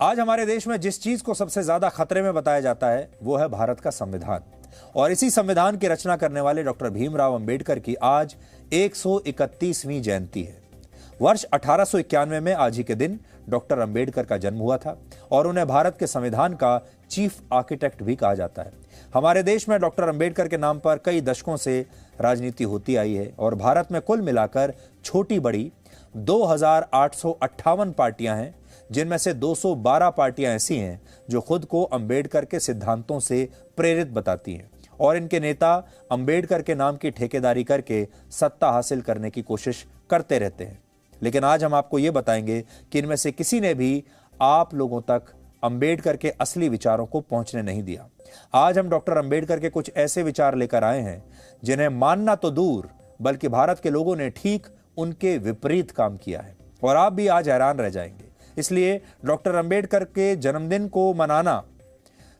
आज हमारे देश में जिस चीज को सबसे ज्यादा खतरे में बताया जाता है वो है भारत का संविधान। और इसी संविधान की रचना करने वाले डॉक्टर भीमराव अंबेडकर की आज 131वीं जयंती है। वर्ष 1891 में आज ही के दिन डॉक्टर अंबेडकर का जन्म हुआ था और उन्हें भारत के संविधान का चीफ आर्किटेक्ट भी कहा जाता है। हमारे देश में डॉक्टर अंबेडकर के नाम पर कई दशकों से राजनीति होती आई है और भारत में कुल मिलाकर छोटी बड़ी 2858 पार्टियां हैं, जिनमें से 212 पार्टियां ऐसी हैं जो खुद को अंबेडकर के सिद्धांतों से प्रेरित बताती हैं और इनके नेता अंबेडकर के नाम की ठेकेदारी करके सत्ता हासिल करने की कोशिश करते रहते हैं। लेकिन आज हम आपको ये बताएंगे कि इनमें से किसी ने भी आप लोगों तक अंबेडकर के असली विचारों को पहुंचने नहीं दिया। आज हम डॉक्टर अंबेडकर के कुछ ऐसे विचार लेकर आए हैं जिन्हें मानना तो दूर बल्कि भारत के लोगों ने ठीक उनके विपरीत काम किया है और आप भी आज हैरान रह जाएंगे। इसलिए डॉक्टर अंबेडकर के जन्मदिन को मनाना,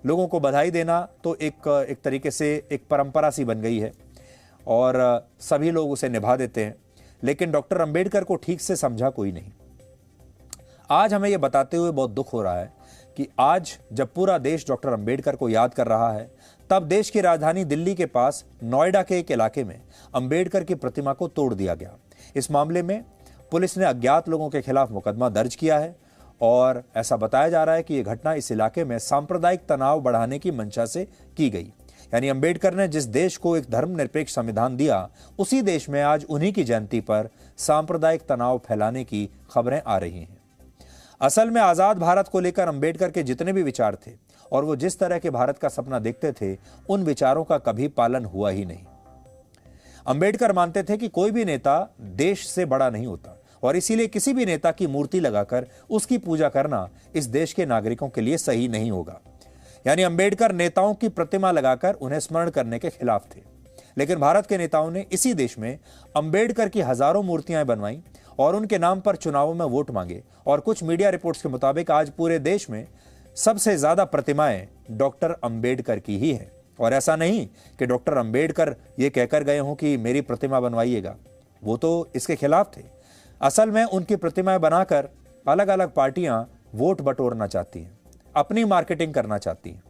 लोगों को बधाई देना तो एक तरीके से एक परंपरा सी बन गई है और सभी लोग उसे निभा देते हैं, लेकिन डॉक्टर अंबेडकर को ठीक से समझा कोई नहीं। आज हमें यह बताते हुए बहुत दुख हो रहा है कि आज जब पूरा देश डॉक्टर अंबेडकर को याद कर रहा है, तब देश की राजधानी दिल्ली के पास नोएडा के एक इलाके में अंबेडकर की प्रतिमा को तोड़ दिया गया। इस मामले में पुलिस ने अज्ञात लोगों के खिलाफ मुकदमा दर्ज किया है और ऐसा बताया जा रहा है कि यह घटना इस इलाके में सांप्रदायिक तनाव बढ़ाने की मंशा से की गई। यानी अंबेडकर ने जिस देश को एक धर्मनिरपेक्ष संविधान दिया, उसी देश में आज उन्हीं की जयंती पर सांप्रदायिक तनाव फैलाने की खबरें आ रही हैं। असल में आजाद भारत को लेकर अंबेडकर के जितने भी विचार थे और वो जिस तरह के भारत का सपना देखते थे, उन विचारों का कभी पालन हुआ ही नहीं। अंबेडकर मानते थे कि कोई भी नेता देश से बड़ा नहीं होता और इसीलिए किसी भी नेता की मूर्ति लगाकर उसकी पूजा करना इस देश के नागरिकों के लिए सही नहीं होगा। यानी अंबेडकर नेताओं की प्रतिमा लगाकर उन्हें स्मरण करने के खिलाफ थे। लेकिन भारत के नेताओं ने इसी देश में अंबेडकर की हजारों मूर्तियां बनवाई और उनके नाम पर चुनावों में वोट मांगे और कुछ मीडिया रिपोर्ट्स के मुताबिक आज पूरे देश में सबसे ज्यादा प्रतिमाएं डॉक्टर अंबेडकर की ही है। और ऐसा नहीं कि डॉक्टर अंबेडकर ये कहकर गए हों कि मेरी प्रतिमा बनवाइएगा, वो तो इसके खिलाफ थे। असल में उनकी प्रतिमाएं बनाकर अलग अलग पार्टियां वोट बटोरना चाहती हैं, अपनी मार्केटिंग करना चाहती हैं।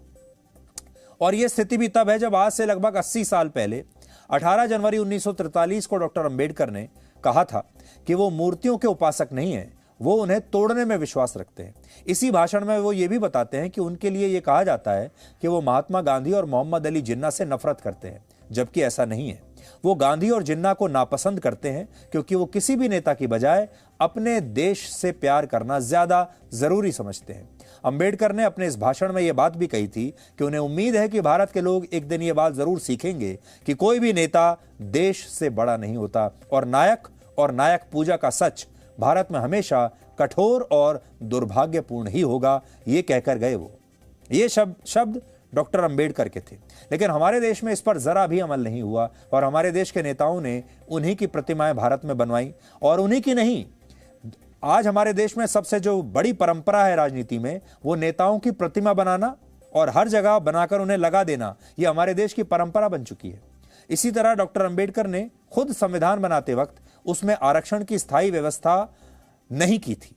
और यह स्थिति भी तब है जब आज से लगभग 80 साल पहले 18 जनवरी 1943 को डॉक्टर अंबेडकर ने कहा था कि वो मूर्तियों के उपासक नहीं है, वो उन्हें तोड़ने में विश्वास रखते हैं। इसी भाषण में वो ये भी बताते हैं कि उनके लिए ये कहा जाता है कि वो महात्मा गांधी और मोहम्मद अली जिन्ना से नफरत करते हैं, जबकि ऐसा नहीं है। वो गांधी और जिन्ना को नापसंद करते हैं क्योंकि वो किसी भी नेता की बजाय अपने देश से प्यार करना ज्यादा जरूरी समझते हैं। अंबेडकर ने अपने इस भाषण में यह बात भी कही थी कि उन्हें उम्मीद है कि भारत के लोग एक दिन यह बात जरूर सीखेंगे कि कोई भी नेता देश से बड़ा नहीं होता और नायक पूजा का सच भारत में हमेशा कठोर और दुर्भाग्यपूर्ण ही होगा, ये कहकर गए वो। ये शब्द डॉक्टर अंबेडकर के थे। लेकिन हमारे देश में इस पर जरा भी अमल नहीं हुआ और हमारे देश के नेताओं ने उन्हीं की प्रतिमाएं भारत में बनवाई। और उन्हीं की नहीं, आज हमारे देश में सबसे जो बड़ी परंपरा है राजनीति में, वो नेताओं की प्रतिमा बनाना और हर जगह बनाकर उन्हें लगा देना, ये हमारे देश की परंपरा बन चुकी है। इसी तरह डॉक्टर अंबेडकर ने खुद संविधान बनाते वक्त उसमें आरक्षण की स्थायी व्यवस्था नहीं की थी।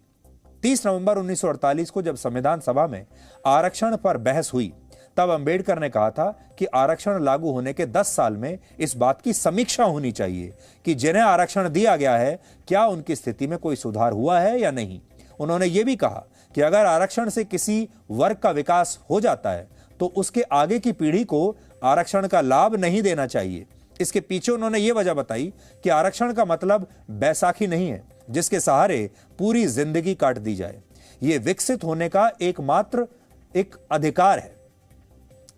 30 नवंबर 1948 को जब संविधान सभा में आरक्षण पर बहस हुई, तब अंबेडकर ने कहा था कि आरक्षण लागू होने के 10 साल में इस बात की समीक्षा होनी चाहिए कि जिन्हें आरक्षण दिया गया है, क्या उनकी स्थिति में कोई सुधार हुआ है या नहीं। उन्होंने ये भी कहा कि अगर आरक्षण से किसी वर्ग का विकास हो जाता है तो उसके आगे की पीढ़ी को आरक्षण का लाभ नहीं देना चाहिए। इसके पीछे उन्होंने ये वजह बताई कि आरक्षण का मतलब बैसाखी नहीं है जिसके सहारे पूरी जिंदगी काट दी जाए। यह विकसित होने का एकमात्र एक अधिकार है।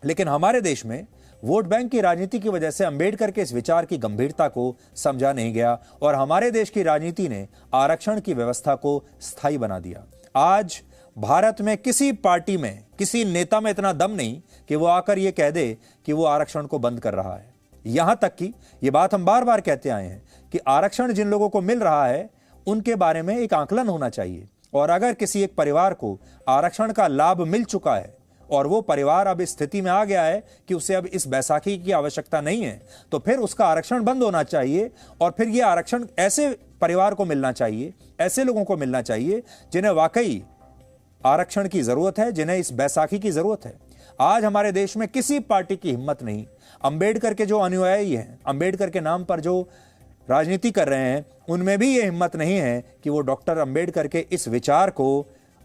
लेकिन हमारे देश में वोट बैंक की राजनीति की वजह से अंबेडकर के इस विचार की गंभीरता को समझा नहीं गया और हमारे देश की राजनीति ने आरक्षण की व्यवस्था को स्थायी बना दिया। आज भारत में किसी पार्टी में, किसी नेता में इतना दम नहीं कि वो आकर ये कह दे कि वो आरक्षण को बंद कर रहा है। यहां तक कि ये बात हम बार बार कहते आए हैं कि आरक्षण जिन लोगों को मिल रहा है उनके बारे में एक आकलन होना चाहिए और अगर किसी एक परिवार को आरक्षण का लाभ मिल चुका है और वो परिवार अब इस स्थिति में आ गया है कि उसे अब इस बैसाखी की आवश्यकता नहीं है, तो फिर उसका आरक्षण बंद होना चाहिए और फिर ये आरक्षण ऐसे परिवार को मिलना चाहिए, ऐसे लोगों को मिलना चाहिए जिन्हें वाकई आरक्षण की जरूरत है, जिन्हें इस बैसाखी की जरूरत है। आज हमारे देश में किसी पार्टी की हिम्मत नहीं, अंबेडकर के जो अनुयायी हैं, अंबेडकर के नाम पर जो राजनीति कर रहे हैं, उनमें भी ये हिम्मत नहीं है कि वो डॉक्टर अंबेडकर के इस विचार को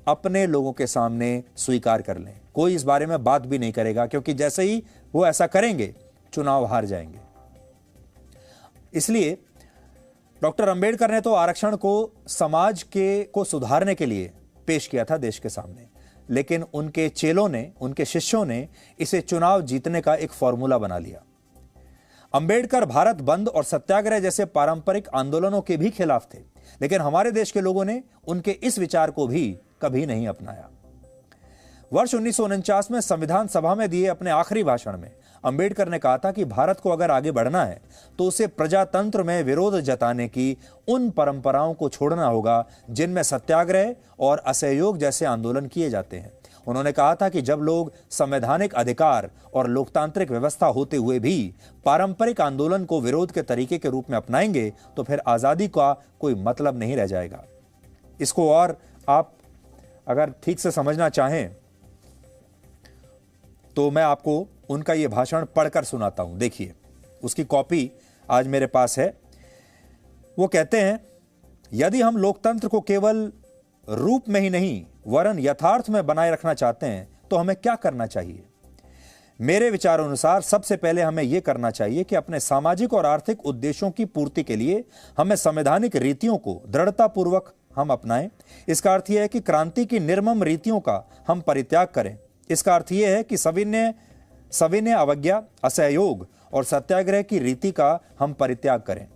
अपने लोगों के सामने स्वीकार कर लें। कोई इस बारे में बात भी नहीं करेगा, क्योंकि जैसे ही वो ऐसा करेंगे चुनाव हार जाएंगे। इसलिए डॉक्टर अंबेडकर ने तो आरक्षण को समाज को सुधारने के लिए पेश किया था देश के सामने, लेकिन उनके चेलों ने, उनके शिष्यों ने इसे चुनाव जीतने का एक फॉर्मूला बना लिया। अंबेडकर भारत बंद और सत्याग्रह जैसे पारंपरिक आंदोलनों के भी खिलाफ थे, लेकिन हमारे देश के लोगों ने उनके इस विचार को भी कभी नहीं अपनाया। वर्ष 1949 में संविधान सभा में दिए अपने आखिरी भाषण में अंबेडकर ने कहा था कि भारत को अगर आगे बढ़ना है तो उसे प्रजातंत्र में विरोध जताने की उन परंपराओं को छोड़ना होगा जिनमें सत्याग्रह और असहयोग जैसे आंदोलन किए जाते हैं। उन्होंने कहा था कि जब लोग संवैधानिक अधिकार और लोकतांत्रिक व्यवस्था होते हुए भी पारंपरिक आंदोलन को विरोध के तरीके के रूप में अपनाएंगे तो फिर आजादी का कोई मतलब नहीं रह जाएगा। इसको और आप अगर ठीक से समझना चाहें तो मैं आपको उनका यह भाषण पढ़कर सुनाता हूं। देखिए, उसकी कॉपी आज मेरे पास है। वो कहते हैं, यदि हम लोकतंत्र को केवल रूप में ही नहीं वरन यथार्थ में बनाए रखना चाहते हैं तो हमें क्या करना चाहिए? मेरे विचार अनुसार सबसे पहले हमें यह करना चाहिए कि अपने सामाजिक और आर्थिक उद्देश्यों की पूर्ति के लिए हमें संवैधानिक रीतियों को दृढ़तापूर्वक हम अपनाएं। इसका अर्थ यह है कि क्रांति की निर्मम रीतियों का हम परित्याग करें। इसका अर्थ यह है कि सविनय अवज्ञा, असहयोग और सत्याग्रह की रीति का हम परित्याग करें।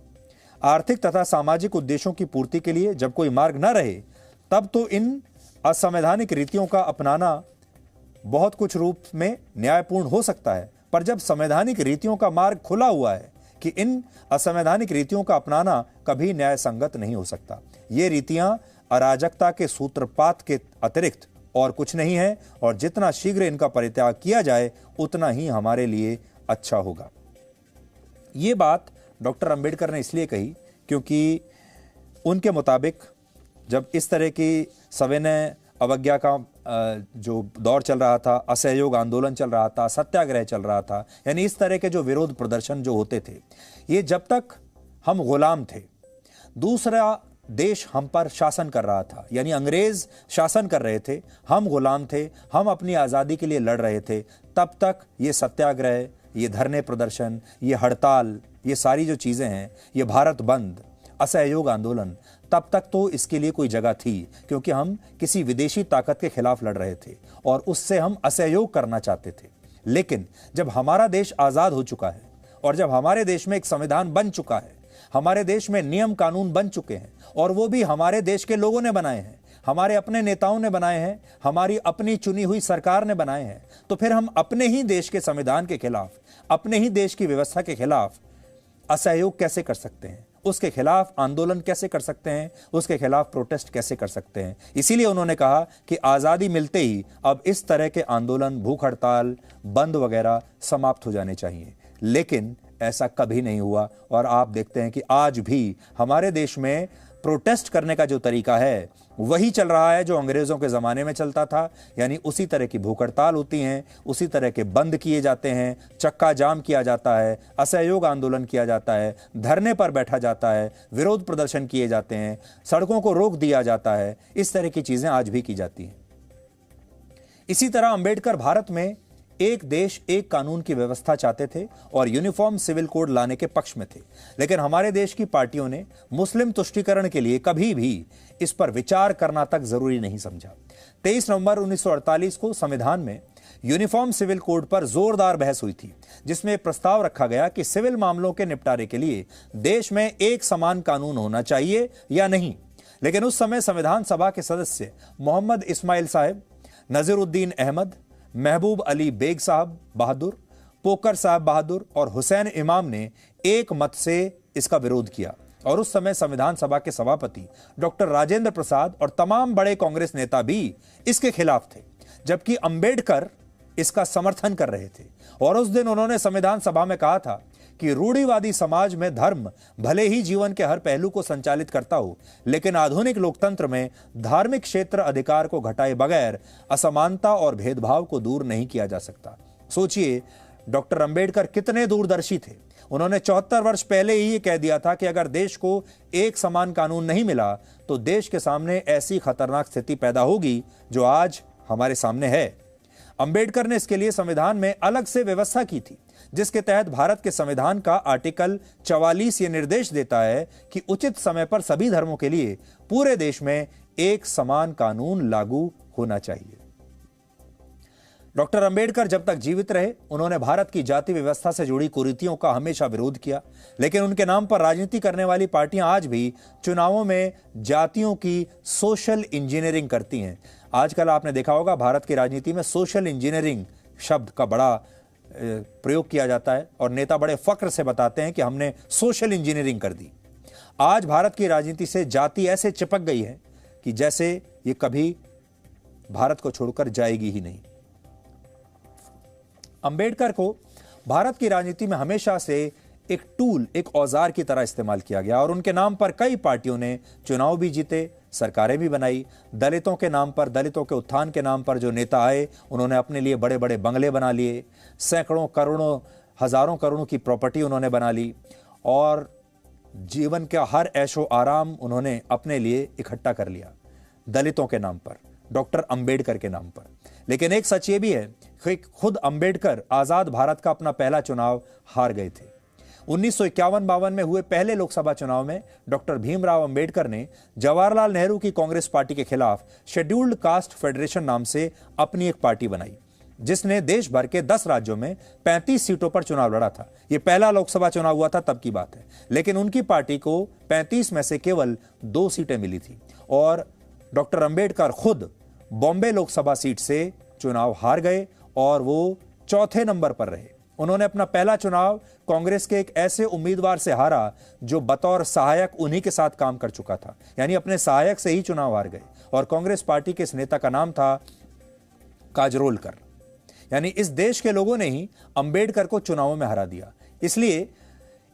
आर्थिक तथा सामाजिक उद्देश्यों की पूर्ति के लिए जब कोई मार्ग न रहे तब तो इन असंवैधानिक रीतियों का अपनाना बहुत कुछ रूप में न्यायपूर्ण हो सकता है, पर जब संवैधानिक रीतियों का मार्ग खुला हुआ है कि इन असंवैधानिक रीतियों का अपनाना कभी न्याय संगत नहीं हो सकता। ये रीतियां अराजकता के सूत्रपात के अतिरिक्त और कुछ नहीं है, और जितना शीघ्र इनका परित्याग किया जाए उतना ही हमारे लिए अच्छा होगा। ये बात डॉक्टर अंबेडकर ने इसलिए कही क्योंकि उनके मुताबिक जब इस तरह की सविनय अवज्ञा का जो दौर चल रहा था, असहयोग आंदोलन चल रहा था, सत्याग्रह चल रहा था, यानी इस तरह के जो विरोध प्रदर्शन जो होते थे, ये जब तक हम गुलाम थे, दूसरा देश हम पर शासन कर रहा था, यानी अंग्रेज शासन कर रहे थे, हम गुलाम थे, हम अपनी आज़ादी के लिए लड़ रहे थे, तब तक ये सत्याग्रह, ये धरने प्रदर्शन, ये हड़ताल, ये सारी जो चीज़ें हैं, ये भारत बंद, असहयोग आंदोलन, तब तक तो इसके लिए कोई जगह थी, क्योंकि हम किसी विदेशी ताकत के खिलाफ लड़ रहे थे और उससे हम असहयोग करना चाहते थे। लेकिन जब हमारा देश आज़ाद हो चुका है और जब हमारे देश में एक संविधान बन चुका है, हमारे देश में नियम कानून बन चुके हैं, और वो भी हमारे देश के लोगों ने बनाए हैं, हमारे अपने नेताओं ने बनाए हैं, हमारी अपनी चुनी हुई सरकार ने बनाए हैं, तो फिर हम अपने ही देश के संविधान के खिलाफ, अपने ही देश की व्यवस्था के खिलाफ असहयोग कैसे कर सकते हैं? उसके खिलाफ आंदोलन कैसे कर सकते हैं? उसके खिलाफ प्रोटेस्ट कैसे कर सकते हैं? इसीलिए उन्होंने कहा कि आज़ादी मिलते ही अब इस तरह के आंदोलन, भूख हड़ताल, बंद वगैरह समाप्त हो जाने चाहिए। लेकिन ऐसा कभी नहीं हुआ, और आप देखते हैं कि आज भी हमारे देश में प्रोटेस्ट करने का जो तरीका है वही चल रहा है जो अंग्रेजों के ज़माने में चलता था, यानी उसी तरह की भूख हड़ताल होती हैं, उसी तरह के बंद किए जाते हैं, चक्का जाम किया जाता है, असहयोग आंदोलन किया जाता है, धरने पर बैठा जाता है, विरोध प्रदर्शन किए जाते हैं, सड़कों को रोक दिया जाता है। इस तरह की चीज़ें आज भी की जाती हैं। इसी तरह अंबेडकर भारत में एक देश एक कानून की व्यवस्था चाहते थे और यूनिफॉर्म सिविल कोड लाने के पक्ष में थे, लेकिन हमारे देश की पार्टियों ने मुस्लिम तुष्टीकरण के लिए कभी भी इस पर विचार करना तक जरूरी नहीं समझा। 23 नवंबर 1948 को संविधान में यूनिफॉर्म सिविल कोड पर जोरदार बहस हुई थी, जिसमें प्रस्ताव रखा गया कि सिविल मामलों के निपटारे के लिए देश में एक समान कानून होना चाहिए या नहीं। लेकिन उस समय संविधान सभा के सदस्य मोहम्मद इस्माइल साहब, नजीरुद्दीन अहमद, महबूब अली बेग साहब बहादुर, पोकर साहब बहादुर और हुसैन इमाम ने एक मत से इसका विरोध किया, और उस समय संविधान सभा के सभापति डॉक्टर राजेंद्र प्रसाद और तमाम बड़े कांग्रेस नेता भी इसके खिलाफ थे, जबकि अंबेडकर इसका समर्थन कर रहे थे। और उस दिन उन्होंने संविधान सभा में कहा था कि रूढ़िवादी समाज में धर्म भले ही जीवन के हर पहलू को संचालित करता हो, लेकिन आधुनिक लोकतंत्र में धार्मिक क्षेत्र अधिकार को घटाए बगैर असमानता और भेदभाव को दूर नहीं किया जा सकता। सोचिए, डॉक्टर अंबेडकर कितने दूरदर्शी थे। उन्होंने 74 वर्ष पहले ही ये कह दिया था कि अगर देश को एक समान कानून नहीं मिला तो देश के सामने ऐसी खतरनाक स्थिति पैदा होगी जो आज हमारे सामने है। अंबेडकर ने इसके लिए संविधान में अलग से व्यवस्था की थी, जिसके तहत भारत के संविधान का आर्टिकल 44 ये निर्देश देता है कि उचित समय पर सभी धर्मों के लिए पूरे देश में एक समान कानून लागू होना चाहिए। डॉक्टर अंबेडकर जब तक जीवित रहे, उन्होंने भारत की जाति व्यवस्था से जुड़ी कुरीतियों का हमेशा विरोध किया, लेकिन उनके नाम पर राजनीति करने वाली पार्टियां आज भी चुनावों में जातियों की सोशल इंजीनियरिंग करती हैं। आजकल आपने देखा होगा भारत की राजनीति में सोशल इंजीनियरिंग शब्द का बड़ा प्रयोग किया जाता है और नेता बड़े फक्र से बताते हैं कि हमने सोशल इंजीनियरिंग कर दी। आज भारत की राजनीति से जाति ऐसे चिपक गई है कि जैसे ये कभी भारत को छोड़कर जाएगी ही नहीं। अंबेडकर को भारत की राजनीति में हमेशा से एक टूल, एक औजार की तरह इस्तेमाल किया गया और उनके नाम पर कई पार्टियों ने चुनाव भी जीते, सरकारें भी बनाई। दलितों के नाम पर, दलितों के उत्थान के नाम पर जो नेता आए, उन्होंने अपने लिए बड़े बड़े बंगले बना लिए, सैकड़ों करोड़ों हजारों करोड़ों की प्रॉपर्टी उन्होंने बना ली और जीवन का हर ऐशो आराम उन्होंने अपने लिए इकट्ठा कर लिया दलितों के नाम पर, डॉक्टर अंबेडकर के नाम पर। लेकिन एक सच ये भी है कि खुद अंबेडकर आजाद भारत का अपना पहला चुनाव हार गए थे। 1951-52 में हुए पहले लोकसभा चुनाव में डॉक्टर भीमराव अंबेडकर ने जवाहरलाल नेहरू की कांग्रेस पार्टी के खिलाफ शेड्यूल्ड कास्ट फेडरेशन नाम से अपनी एक पार्टी बनाई, जिसने देश भर के 10 राज्यों में 35 सीटों पर चुनाव लड़ा था। यह पहला लोकसभा चुनाव हुआ था तब की बात है, लेकिन उनकी पार्टी को 35 में से केवल 2 सीटें मिली थी और डॉक्टर अंबेडकर खुद बॉम्बे लोकसभा सीट से चुनाव हार गए और वो चौथे नंबर पर रहे। उन्होंने अपना पहला चुनाव कांग्रेस के एक ऐसे उम्मीदवार से हारा जो बतौर सहायक उन्हीं के साथ काम कर चुका था, यानी अपने सहायक से ही चुनाव हार गए। और कांग्रेस पार्टी के इस नेता का नाम था काजरोलकर। यानी इस देश के लोगों ने ही अंबेडकर को चुनावों में हरा दिया। इसलिए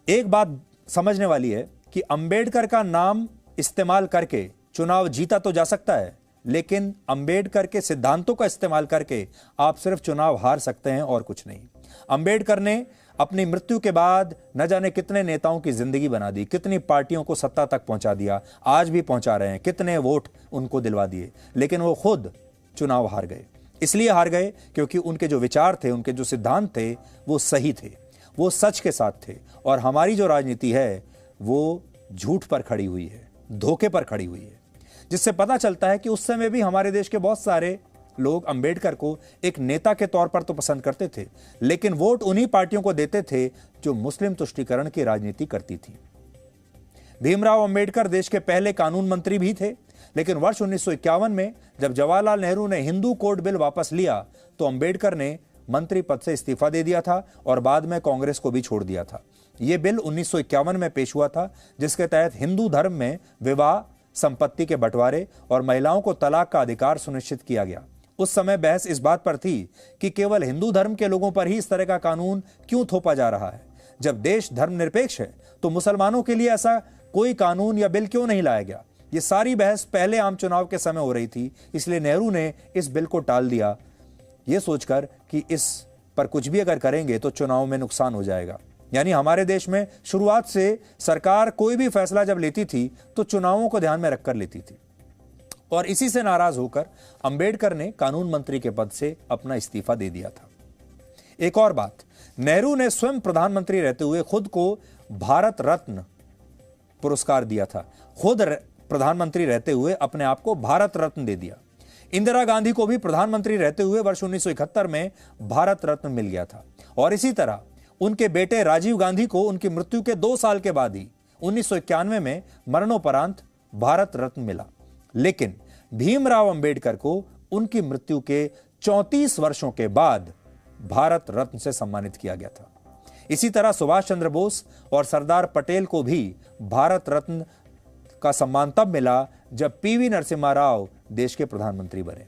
एक बात समझने वाली है कि अंबेडकर का नाम इस्तेमाल करके चुनाव जीता तो जा सकता है, लेकिन अंबेडकर के सिद्धांतों का इस्तेमाल करके आप सिर्फ चुनाव हार सकते हैं और कुछ नहीं। अंबेडकर ने अपनी मृत्यु के बाद न जाने कितने नेताओं की जिंदगी बना दी, कितनी पार्टियों को सत्ता तक पहुंचा दिया, आज भी पहुंचा रहे हैं, कितने वोट उनको दिलवा दिए, लेकिन वो खुद चुनाव हार गए। इसलिए हार गए क्योंकि उनके जो विचार थे, उनके जो सिद्धांत थे, वो सही थे, वो सच के साथ थे। और हमारी जो राजनीति है वो झूठ पर खड़ी हुई है, धोखे पर खड़ी हुई है, जिससे पता चलता है कि उस समय भी हमारे देश के बहुत सारे लोग अंबेडकर को एक नेता के तौर पर तो पसंद करते थे, लेकिन वोट उन्हीं पार्टियों को देते थे जो मुस्लिम तुष्टीकरण की राजनीति करती थी। भीमराव अंबेडकर देश के पहले कानून मंत्री भी थे, लेकिन वर्ष 1951 में जब जवाहरलाल नेहरू ने हिंदू कोड बिल वापस लिया तो अंबेडकर ने मंत्री पद से इस्तीफा दे दिया था और बाद में कांग्रेस को भी छोड़ दिया था। यह बिल 1951 में पेश हुआ था, जिसके तहत हिंदू धर्म में विवाह, संपत्ति के बंटवारे और महिलाओं को तलाक का अधिकार सुनिश्चित किया गया। उस समय बहस इस बात पर थी कि केवल हिंदू धर्म के लोगों पर ही इस तरह का कानून क्यों थोपा जा रहा है। जब देश धर्मनिरपेक्ष है तो मुसलमानों के लिए ऐसा कोई कानून या बिल क्यों नहीं लाया गया। ये सारी बहस पहले आम चुनाव के समय हो रही थी, इसलिए नेहरू ने इस बिल को टाल दिया, ये सोचकर कि इस पर कुछ भी अगर करेंगे तो चुनाव में नुकसान हो जाएगा। यानी हमारे देश में शुरुआत से सरकार कोई भी फैसला जब लेती थी तो चुनावों को ध्यान में रखकर लेती थी। और इसी से नाराज होकर अंबेडकर ने कानून मंत्री के पद से अपना इस्तीफा दे दिया था। एक और बात, नेहरू ने स्वयं प्रधानमंत्री रहते हुए खुद को भारत रत्न पुरस्कार दिया था। खुद प्रधानमंत्री रहते हुए अपने आप को भारत रत्न दे दिया। इंदिरा गांधी को भी प्रधानमंत्री रहते हुए वर्ष 1971 में भारत रत्न मिल गया था और इसी तरह उनके बेटे राजीव गांधी को उनकी मृत्यु के 2 साल के बाद ही 1991 में मरणोपरांत भारत रत्न मिला। लेकिन भीमराव अंबेडकर को उनकी मृत्यु के 34 वर्षों के बाद भारत रत्न से सम्मानित किया गया था। इसी तरह सुभाष चंद्र बोस और सरदार पटेल को भी भारत रत्न का सम्मान तब मिला जब पीवी नरसिम्हा राव देश के प्रधानमंत्री बने।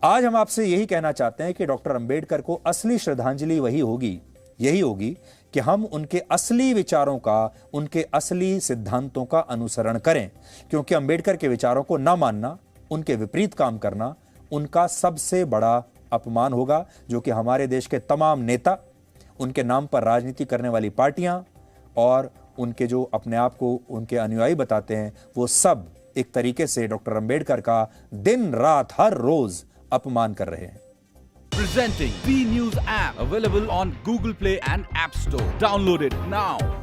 आज हम आपसे यही कहना चाहते हैं कि डॉक्टर अंबेडकर को असली श्रद्धांजलि वही होगी यही होगी कि हम उनके असली विचारों का, उनके असली सिद्धांतों का अनुसरण करें, क्योंकि अंबेडकर के विचारों को ना मानना, उनके विपरीत काम करना उनका सबसे बड़ा अपमान होगा, जो कि हमारे देश के तमाम नेता, उनके नाम पर राजनीति करने वाली पार्टियां और उनके जो अपने आप को उनके अनुयायी बताते हैं, वो सब एक तरीके से डॉक्टर अंबेडकर का दिन रात हर रोज अपमान कर रहे हैं। Presenting B News app, available on Google Play and App Store. Download it now.